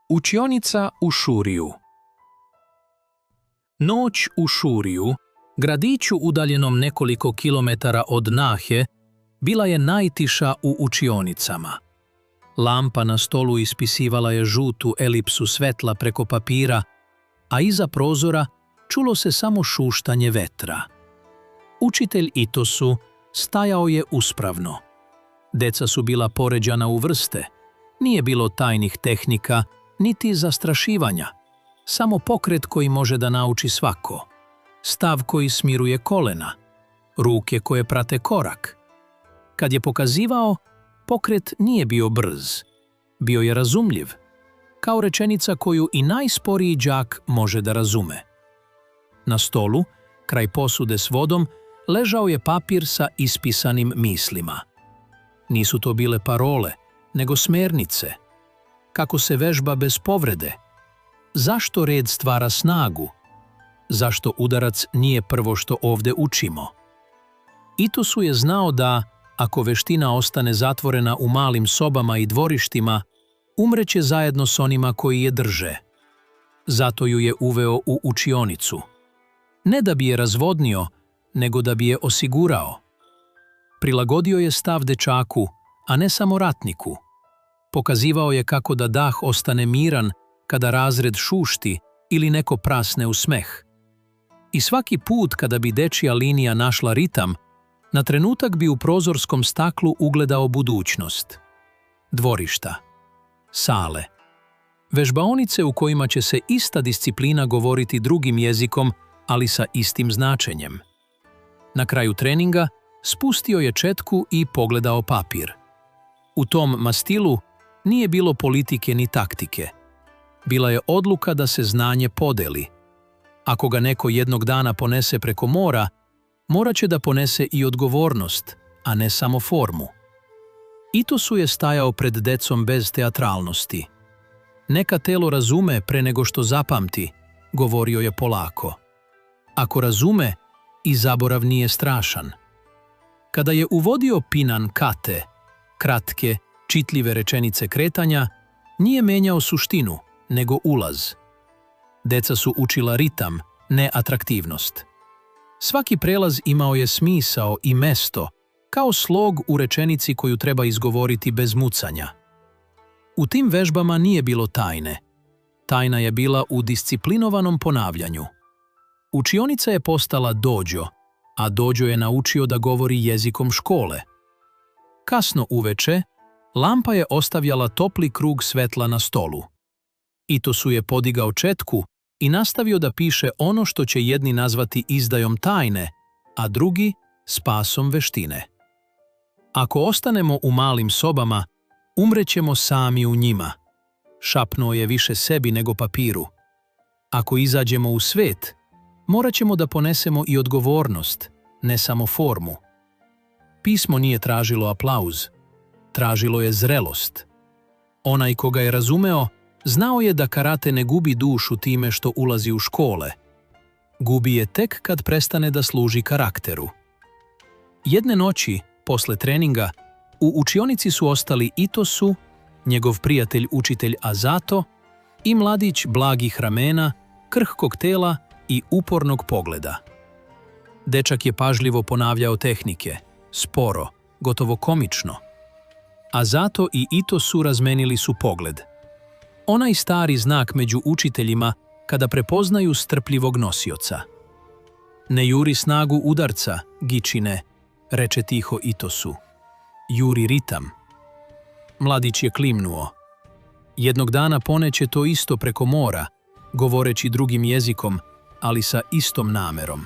Učionica u Šuriju. Noć u Šuriju, gradiću udaljenom nekoliko kilometara od Nahe, bila je najtiša u učionicama. Lampa na stolu ispisivala je žutu elipsu svetla preko papira, a iza prozora čulo se samo šuštanje vetra. Učitelj Itosu stajao je uspravno. Deca su bila poređana u vrste, nije bilo tajnih tehnika, niti zastrašivanja, samo pokret koji može da nauči svako, stav koji smiruje kolena, ruke koje prate korak. Kad je pokazivao, pokret nije bio brz, bio je razumljiv, kao rečenica koju i najsporiji đak može da razume. Na stolu, kraj posude s vodom, ležao je papir sa ispisanim mislima. Nisu to bile parole, nego smernice. Kako se vežba bez povrede? Zašto red stvara snagu? Zašto udarac nije prvo što ovde učimo? Itosu je znao da, ako veština ostane zatvorena u malim sobama i dvorištima, umreće zajedno s onima koji je drže. Zato ju je uveo u učionicu. Ne da bi je razvodnio, nego da bi je osigurao. Prilagodio je stav dečaku, a ne samo ratniku. Pokazivao je kako da dah ostane miran kada razred šušti ili neko prasne u smeh. I svaki put kada bi dečija linija našla ritam, na trenutak bi u prozorskom staklu ugledao budućnost. Dvorišta, sale, vežbaonice u kojima će se ista disciplina govoriti drugim jezikom, ali sa istim značenjem. Na kraju treninga spustio je četku i pogledao papir. U tom mastilu nije bilo politike ni taktike. Bila je odluka da se znanje podeli. Ako ga neko jednog dana ponese preko mora, morat će da ponese i odgovornost, a ne samo formu. Itosu je stajao pred decom bez teatralnosti. Neka telo razume pre nego što zapamti, govorio je polako. Ako razume, i zaborav nije strašan. Kada je uvodio pinan kate, kratke, čitljive rečenice kretanja, nije menjao suštinu, nego ulaz. Deca su učila ritam, ne atraktivnost. Svaki prelaz imao je smisao i mesto, kao slog u rečenici koju treba izgovoriti bez mucanja. U tim vežbama nije bilo tajne. Tajna je bila u disciplinovanom ponavljanju. Učionica je postala dođo, a dođo je naučio da govori jezikom škole. Kasno uveče, lampa je ostavljala topli krug svetla na stolu. Itosu je podigao četku i nastavio da piše ono što će jedni nazvati izdajom tajne, a drugi spasom veštine. Ako ostanemo u malim sobama, umrećemo sami u njima. Šapnuo je više sebi nego papiru. Ako izađemo u svet, morat ćemo da ponesemo i odgovornost, ne samo formu. Pismo nije tražilo aplauz, tražilo je zrelost. Onaj koga je razumeo, znao je da karate ne gubi dušu time što ulazi u škole. Gubi je tek kad prestane da služi karakteru. Jedne noći, posle treninga, u učionici su ostali Itosu, njegov prijatelj učitelj Azato i mladić blagih ramena, krhkog tela i upornog pogleda. Dečak je pažljivo ponavljao tehnike, sporo, gotovo komično. Azato i Itosu razmenili su pogled. Onaj stari znak među učiteljima kada prepoznaju strpljivog nosioca. Ne juri snagu udarca, Gičine, reče tiho Itosu. Juri ritam. Mladić je klimnuo. Jednog dana poneće to isto preko mora, govoreći drugim jezikom, ali sa istom namerom.